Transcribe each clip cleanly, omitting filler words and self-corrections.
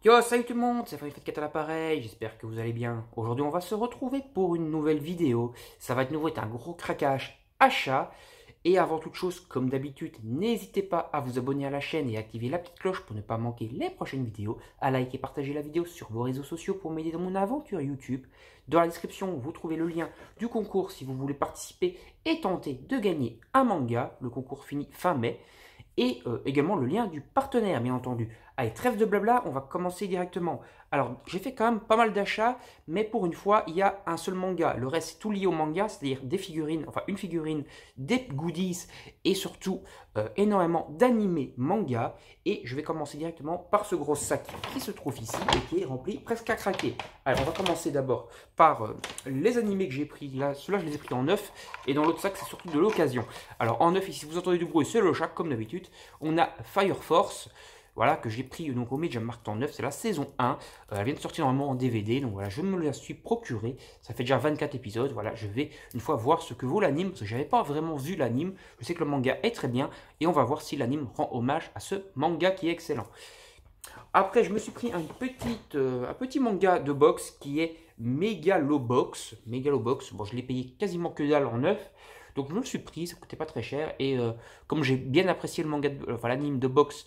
Yo, salut tout le monde, c'est Fat à l'appareil, j'espère que vous allez bien. Aujourd'hui, on va se retrouver pour une nouvelle vidéo. Ça va de nouveau être un gros craquage achat. Et avant toute chose, comme d'habitude, n'hésitez pas à vous abonner à la chaîne et à activer la petite cloche pour ne pas manquer les prochaines vidéos, à liker et partager la vidéo sur vos réseaux sociaux pour m'aider dans mon aventure YouTube. Dans la description, vous trouvez le lien du concours si vous voulez participer et tenter de gagner un manga. Le concours finit fin mai. Et également le lien du partenaire, bien entendu. Allez, trêve de blabla, on va commencer directement. Alors, j'ai fait quand même pas mal d'achats, mais pour une fois, il y a un seul manga. Le reste, c'est tout lié au manga, c'est-à-dire des figurines, enfin une figurine, des goodies, et surtout énormément d'animés manga. Et je vais commencer directement par ce gros sac qui se trouve ici, et qui est rempli presque à craquer. Alors, on va commencer d'abord par les animés que j'ai pris. Là, ceux-là, je les ai pris en neuf, et dans l'autre sac, c'est surtout de l'occasion. Alors, en neuf, ici, vous entendez du bruit, c'est le chat, comme d'habitude. On a Fire Force. Voilà, que j'ai pris donc au Media Markt en 9, c'est la saison 1. Elle vient de sortir normalement en DVD, donc voilà, je me la suis procurée. Ça fait déjà 24 épisodes, voilà, je vais une fois voir ce que vaut l'anime, parce que je n'avais pas vraiment vu l'anime. Je sais que le manga est très bien, et on va voir si l'anime rend hommage à ce manga qui est excellent. Après, je me suis pris un petit manga de boxe qui est Megalobox. Megalobox, bon, je l'ai payé quasiment que dalle en 9. Donc je me le suis pris, ça coûtait pas très cher. Et comme j'ai bien apprécié le manga, enfin l'anime de boxe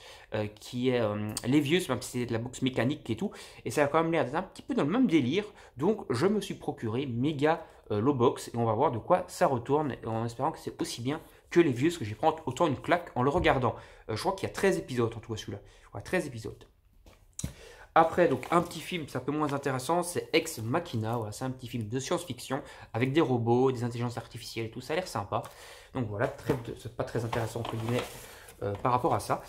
qui est Les Vieux, même si c'est de la boxe mécanique et tout, et ça a quand même l'air d'être un petit peu dans le même délire. Donc je me suis procuré Megalobox et on va voir de quoi ça retourne en espérant que c'est aussi bien que Les Vieux, parce que j'ai pris autant une claque en le regardant. Je crois qu'il y a 13 épisodes en tout cas celui-là. Ouais, 13 épisodes. Après, donc un petit film, c'est un peu moins intéressant, c'est Ex Machina. Voilà, c'est un petit film de science-fiction avec des robots, des intelligences artificielles et tout. Ça a l'air sympa. Donc voilà, c'est pas très intéressant entre guillemets par rapport à ça.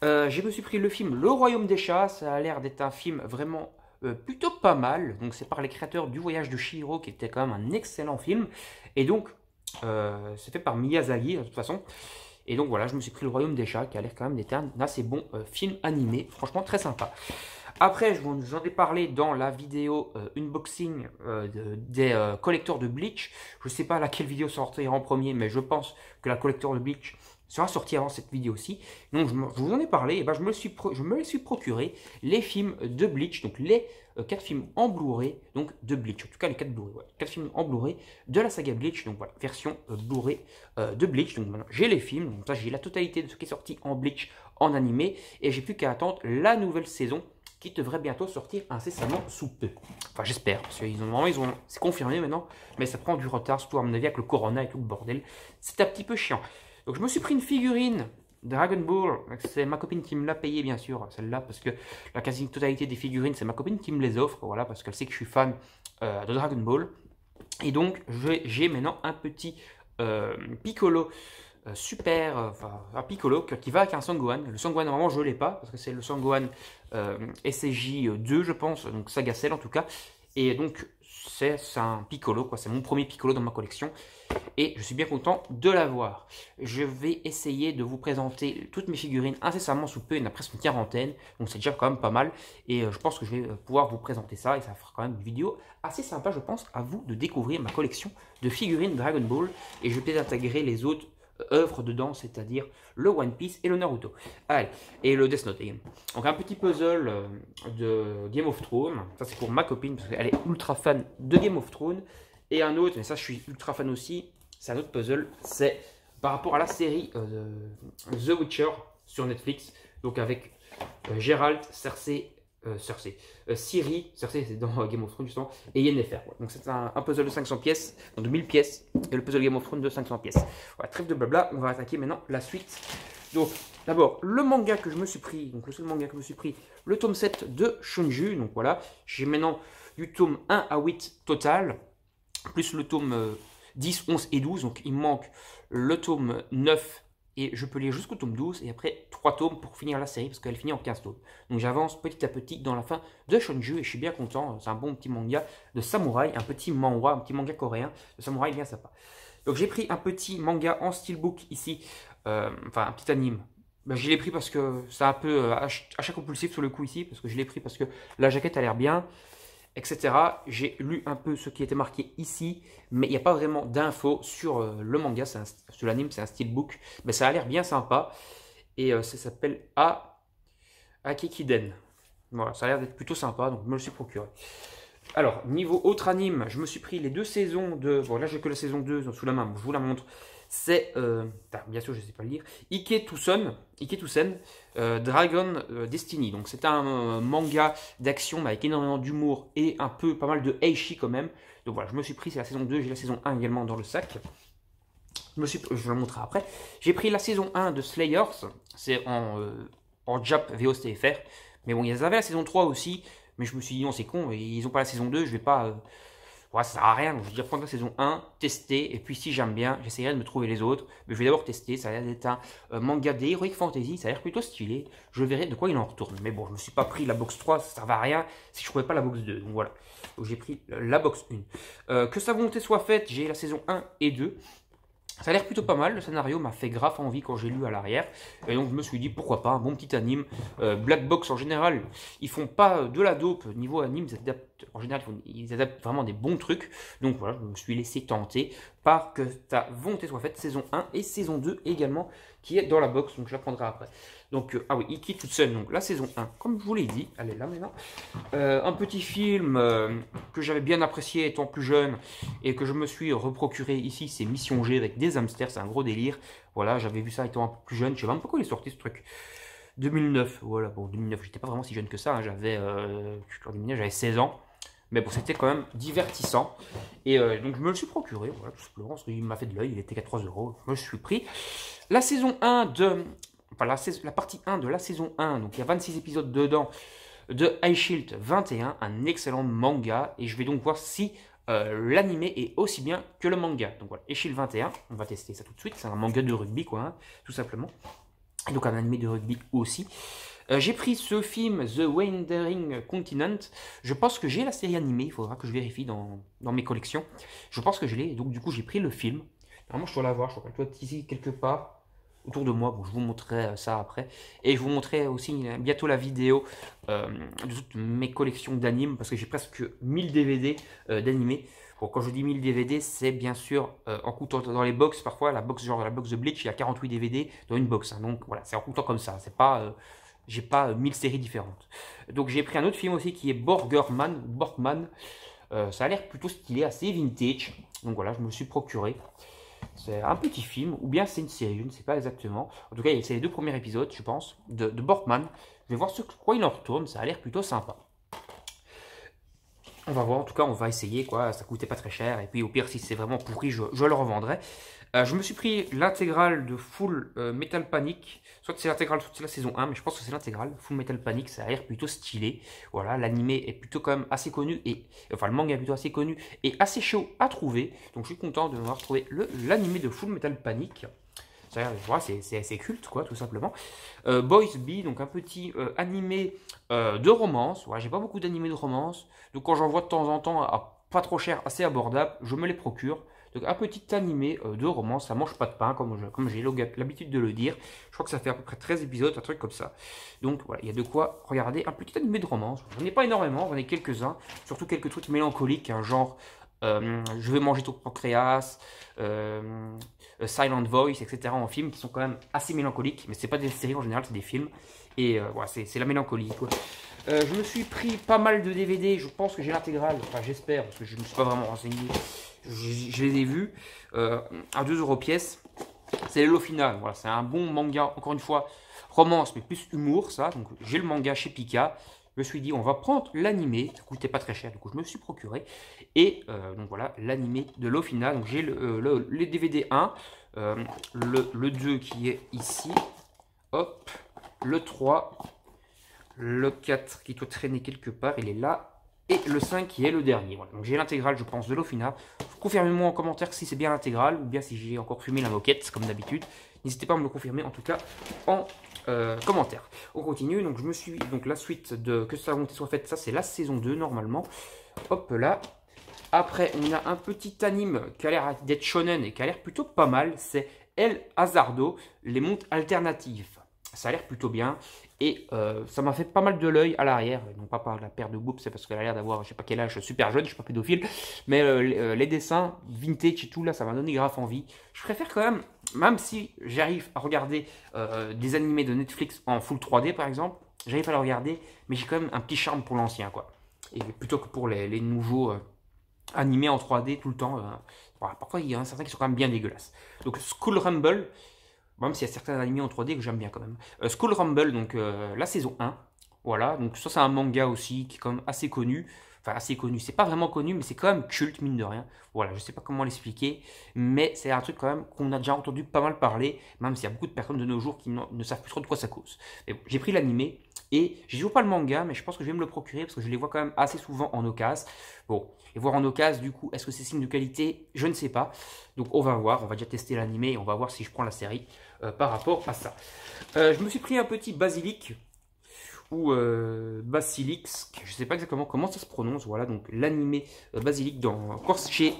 Je me suis pris le film Le Royaume des Chats. Ça a l'air d'être un film vraiment plutôt pas mal. Donc c'est par les créateurs du Voyage de Chihiro qui était quand même un excellent film. Et donc c'est fait par Miyazaki de toute façon. Et donc voilà, je me suis pris Le Royaume des Chats qui a l'air quand même d'être un assez bon film animé. Franchement très sympa. Après, je vous en ai parlé dans la vidéo unboxing des collecteurs de Bleach. Je ne sais pas laquelle vidéo sortira en premier, mais je pense que la collector de Bleach sera sortie avant cette vidéo-ci. Donc, je vous en ai parlé, et ben, je me les suis procuré, les films de Bleach, donc les 4 films en Blu-ray donc de Bleach. En tout cas, les 4 Blu-ray, ouais, 4 films en Blu-ray de la saga Bleach. Donc voilà, version Blu-ray de Bleach. Donc maintenant, j'ai les films, donc ça, j'ai la totalité de ce qui est sorti en Bleach en animé, et j'ai plus qu'à attendre la nouvelle saison qui devrait bientôt sortir incessamment sous peu. Enfin, j'espère, parce qu'ils c'est confirmé maintenant, mais ça prend du retard, surtout à mon avis avec le Corona et tout le bordel. C'est un petit peu chiant. Donc, je me suis pris une figurine Dragon Ball. C'est ma copine qui me l'a payé, bien sûr, celle-là, parce que la quasi-totalité des figurines, c'est ma copine qui me les offre, voilà, parce qu'elle sait que je suis fan de Dragon Ball. Et donc, j'ai maintenant un petit Piccolo. Enfin, un Piccolo qui va avec un Sangohan. Le Sangohan, normalement, je ne l'ai pas, parce que c'est le Sangohan SCJ 2, je pense, donc Saga Cell en tout cas. Et donc, c'est un Piccolo, quoi. C'est mon premier Piccolo dans ma collection. Et je suis bien content de l'avoir. Je vais essayer de vous présenter toutes mes figurines incessamment sous peu. Il y en a presque une quarantaine, donc c'est déjà quand même pas mal. Et je pense que je vais pouvoir vous présenter ça. Et ça fera quand même une vidéo assez sympa, je pense, à vous de découvrir ma collection de figurines Dragon Ball. Et je vais peut-être intégrer les autres œuvres dedans, c'est-à-dire le One Piece et le Naruto. Allez, et le Death Note également. Donc un petit puzzle de Game of Thrones. Ça c'est pour ma copine, parce qu'elle est ultra fan de Game of Thrones. Et un autre, mais ça je suis ultra fan aussi, c'est un autre puzzle, c'est par rapport à la série The Witcher sur Netflix. Donc avec Geralt, Cersei, Ciri, Cersei c'est dans Game of Thrones justement, et Yennefer. Ouais. Donc c'est un puzzle de 500 pièces, donc de 1000 pièces, et le puzzle Game of Thrones de 500 pièces. Voilà, trêve de blabla, on va attaquer maintenant la suite. Donc d'abord, le manga que je me suis pris, donc le seul manga que je me suis pris, le tome 7 de Shunju. Donc voilà, j'ai maintenant du tome 1 à 8 total, plus le tome 10, 11 et 12, donc il me manque le tome 9 et je peux lire jusqu'au tome 12 et après 3 tomes pour finir la série parce qu'elle finit en 15 tomes. Donc j'avance petit à petit dans la fin de Shunju et je suis bien content. C'est un bon petit manga de samouraï, un petit manhwa, un petit manga coréen de samouraï bien sympa. Donc j'ai pris un petit manga en steelbook ici, enfin un petit anime. Ben, je l'ai pris parce que c'est un peu achat compulsif sur le coup ici, parce que je l'ai pris parce que la jaquette a l'air bien, etc. J'ai lu un peu ce qui était marqué ici, mais il n'y a pas vraiment d'infos sur le manga, sur l'anime, c'est un steelbook, mais ça a l'air bien sympa, et ça s'appelle Akekiden. Voilà, ça a l'air d'être plutôt sympa, donc je me le suis procuré. Alors, niveau autre anime, je me suis pris les 2 saisons de... Bon, là, j'ai que la saison 2 sous la main, bon, je vous la montre. C'est, bien sûr, je ne sais pas le lire, Iketusen Dragon Destiny. Donc, c'est un manga d'action mais avec énormément d'humour et un peu, pas mal de eishi quand même. Donc voilà, je me suis pris, c'est la saison 2, j'ai la saison 1 également dans le sac. Je vous le montrerai après. J'ai pris la saison 1 de Slayers, c'est en Jap VOSTFR. Mais bon, ils avaient la saison 3 aussi. Mais je me suis dit, non, c'est con, ils n'ont pas la saison 2, je vais pas. Ouais, ça sert à rien. Donc, je vais dire, prendre la saison 1, tester. Et puis, si j'aime bien, j'essaierai de me trouver les autres. Mais je vais d'abord tester. Ça a l'air d'être un manga d'Heroic Fantasy. Ça a l'air plutôt stylé. Je verrai de quoi il en retourne. Mais bon, je ne me suis pas pris la box 3, ça ne servait à rien si je ne trouvais pas la box 2. Donc voilà. Donc j'ai pris la box 1. Que sa volonté soit faite, j'ai la saison 1 et 2. Ça a l'air plutôt pas mal, le scénario m'a fait grave envie quand j'ai lu à l'arrière. Et donc je me suis dit pourquoi pas, un bon petit anime. Black Box en général, ils font pas de la dope niveau anime, en général ils adaptent vraiment des bons trucs. Donc voilà, je me suis laissé tenter par Que ta volonté soit faite, saison 1 et saison 2 également, qui est dans la box, donc je la prendrai après. Donc, ah oui, Iki toute seule, donc la saison 1, comme je vous l'ai dit, elle est là maintenant. Un petit film que j'avais bien apprécié étant plus jeune et que je me suis reprocuré ici, c'est Mission G avec des hamsters, c'est un gros délire. Voilà, j'avais vu ça étant un peu plus jeune, je sais même pas pourquoi il est sorti ce truc. 2009, voilà, bon 2009, j'étais pas vraiment si jeune que ça, hein, j'avais 16 ans. Mais bon, c'était quand même divertissant. Et donc, je me le suis procuré, voilà, tout simplement, parce qu'il m'a fait de l'œil, il était qu'à 3 euros. Je me le suis pris. La saison 1 de... Enfin, la partie 1 de la saison 1, donc il y a 26 épisodes dedans, de High Shield 21, un excellent manga. Et je vais donc voir si l'animé est aussi bien que le manga. Donc voilà, High Shield 21, on va tester ça tout de suite. C'est un manga de rugby, quoi, hein, tout simplement. Et donc un animé de rugby aussi. J'ai pris ce film, The Wandering Continent. Je pense que j'ai la série animée, il faudra que je vérifie dans mes collections. Je pense que je l'ai, donc du coup j'ai pris le film. Normalement je dois l'avoir, je crois qu'elle doit être ici quelque part autour de moi. Bon, je vous montrerai ça après. Et je vous montrerai aussi bientôt la vidéo de toutes mes collections d'animes, parce que j'ai presque 1000 DVD d'animés. Bon, quand je dis 1000 DVD, c'est bien sûr en coûtant dans les box. Parfois, la box de Bleach, il y a 48 DVD dans une box. Hein, donc voilà, c'est en coûtant comme ça. C'est pas, j'ai pas 1000 séries différentes. Donc j'ai pris un autre film aussi qui est Borgman. Ça a l'air plutôt stylé, assez vintage. Donc voilà, je me le suis procuré. C'est un petit film, ou bien c'est une série, je ne sais pas exactement. En tout cas, c'est les 2 premiers épisodes, je pense, de Borgman. Je vais voir quoi il en retourne, ça a l'air plutôt sympa. On va voir, en tout cas, on va essayer, quoi. Ça coûtait pas très cher. Et puis, au pire, si c'est vraiment pourri, je le revendrai. Je me suis pris l'intégrale de Full Metal Panic. Soit c'est l'intégrale, soit c'est la saison 1, mais je pense que c'est l'intégrale. Full Metal Panic, ça a l'air plutôt stylé. Voilà, l'animé est plutôt quand même assez connu. Enfin, le manga est plutôt assez connu et assez chaud à trouver. Donc, je suis content de m'avoir trouvé l'animé de Full Metal Panic. C'est culte, quoi, tout simplement. Boys B, donc un petit animé de romance. Voilà, j'ai pas beaucoup d'animés de romance. Donc quand j'en vois de temps en temps à pas trop cher, assez abordable, je me les procure. Donc un petit animé de romance, ça mange pas de pain, comme j'ai l'habitude de le dire. Je crois que ça fait à peu près 13 épisodes, un truc comme ça. Donc voilà, il y a de quoi regarder un petit animé de romance. J'en ai pas énormément, j'en ai quelques-uns. Surtout quelques trucs mélancoliques, hein, genre Je vais manger ton pancréas, Silent Voice, etc. en film qui sont quand même assez mélancoliques. Mais c'est pas des séries en général, c'est des films. Et voilà, c'est la mélancolie, quoi. Je me suis pris pas mal de DVD, je pense que j'ai l'intégrale, enfin j'espère, parce que je ne me suis pas vraiment renseigné. Je les ai vus à 2 euros pièce. C'est Hello Final, voilà, c'est un bon manga, encore une fois, romance, mais plus humour, ça. Donc j'ai le manga chez Pika. Je me suis dit, on va prendre l'animé, ça coûtait pas très cher, du coup je me suis procuré. Et donc voilà, l'animé de Hello Final. Donc j'ai les DVD 1, le 2 qui est ici, hop, le 3. Le 4 qui doit traîner quelque part, il est là. Et le 5 qui est le dernier. Voilà. Donc j'ai l'intégrale, je pense, de l'Ofina. Confirmez-moi en commentaire si c'est bien l'intégrale ou bien si j'ai encore fumé la moquette, comme d'habitude. N'hésitez pas à me le confirmer, en tout cas, en commentaire. On continue. Donc je me suis... Donc la suite de Que sa volonté soit faite, ça c'est la saison 2, normalement. Hop là. Après, on a un petit anime qui a l'air d'être shonen et qui a l'air plutôt pas mal. C'est El Hazardo, les mondes alternatifs. Ça a l'air plutôt bien. Et ça m'a fait pas mal de l'œil à l'arrière. Non pas par la paire de boobs, c'est parce qu'elle a l'air d'avoir, je sais pas quel âge, super jeune, je suis pas pédophile. Mais les dessins, vintage et tout, là, ça m'a donné grave envie. Je préfère quand même si j'arrive à regarder des animés de Netflix en full 3D, par exemple, j'arrive à le regarder, mais j'ai quand même un petit charme pour l'ancien, quoi. Et plutôt que pour les nouveaux animés en 3D tout le temps. Voilà, parfois, il y en a certains qui sont quand même bien dégueulasses. Donc, School Rumble, même s'il y a certains animés en 3D que j'aime bien quand même. School Rumble, donc la saison 1. Voilà, donc ça c'est un manga aussi qui est quand même assez connu. Enfin, assez connu, c'est pas vraiment connu, mais c'est quand même culte, mine de rien. Voilà, je sais pas comment l'expliquer, mais c'est un truc quand même qu'on a déjà entendu pas mal parler, même s'il y a beaucoup de personnes de nos jours qui ne savent plus trop de quoi ça cause. Mais bon, j'ai pris l'animé, et j'ai toujours pas le manga, mais je pense que je vais me le procurer, parce que je les vois quand même assez souvent en occasion. Bon, et voir en occasion, du coup, est-ce que c'est signe de qualité? Je ne sais pas. Donc on va voir, on va déjà tester l'animé, et on va voir si je prends la série par rapport à ça. Je me suis pris un petit basilic ou Basilix, je ne sais pas exactement comment ça se prononce, voilà, donc l'animé Basilic dans chez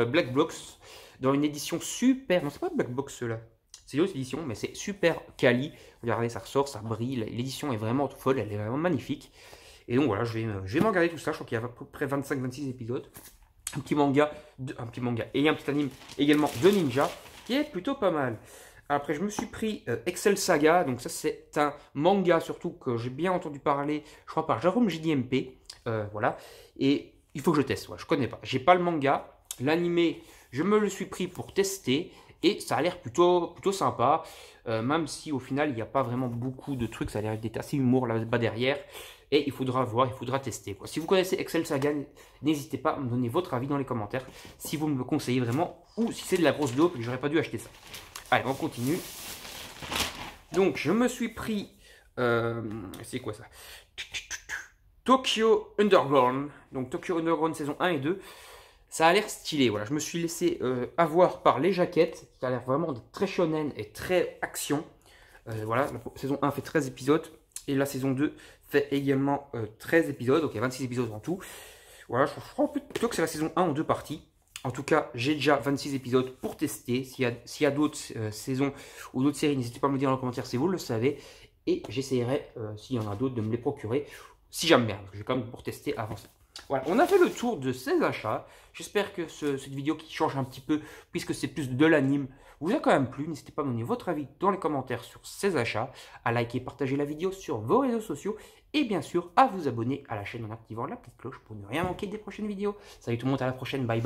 Black Box, dans une édition super, non c'est pas Black Box là, c'est une autre édition, mais c'est super quali, regardez ça ressort, ça brille, l'édition est vraiment folle, elle est vraiment magnifique, et donc voilà, je vais m'en regarder tout ça, je crois qu'il y a à peu près 25-26 épisodes, un petit manga, et un petit anime également de ninja, qui est plutôt pas mal. Après, je me suis pris Excel Saga. Donc ça, c'est un manga surtout que j'ai bien entendu parler, je crois, par Jérôme JDMP. Voilà. Et il faut que je teste. Ouais, je connais pas. J'ai pas le manga. L'animé, je me le suis pris pour tester. Et ça a l'air plutôt sympa. Même si au final, il n'y a pas vraiment beaucoup de trucs. Ça a l'air d'être assez humour là-bas derrière. Et il faudra voir, il faudra tester, quoi. Si vous connaissez Excel Saga, n'hésitez pas à me donner votre avis dans les commentaires. Si vous me le conseillez vraiment. Ou si c'est de la grosse dope et que j'aurais pas dû acheter ça. Allez, on continue. Donc, je me suis pris... c'est quoi ça? Tokyo Underground. Donc, Tokyo Underground saison 1 et 2. Ça a l'air stylé. Voilà, je me suis laissé avoir par les jaquettes. Ça a l'air vraiment très shonen et très action. Voilà, la saison 1 fait 13 épisodes. Et la saison 2 fait également 13 épisodes. Donc, il y a 26 épisodes en tout. Voilà, je crois plutôt que c'est la saison 1 en deux parties. En tout cas, j'ai déjà 26 épisodes pour tester. S'il y a d'autres saisons ou d'autres séries, n'hésitez pas à me le dire dans les commentaires si vous le savez. Et j'essaierai, s'il y en a d'autres, de me les procurer si j'aime bien. Je vais quand même pour tester avant ça. Voilà, on a fait le tour de ces achats. J'espère que cette vidéo qui change un petit peu, puisque c'est plus de l'anime, vous a quand même plu. N'hésitez pas à me donner votre avis dans les commentaires sur ces achats, à liker et partager la vidéo sur vos réseaux sociaux, et bien sûr à vous abonner à la chaîne en activant la petite cloche pour ne rien manquer des prochaines vidéos. Salut tout le monde, à la prochaine, bye bye.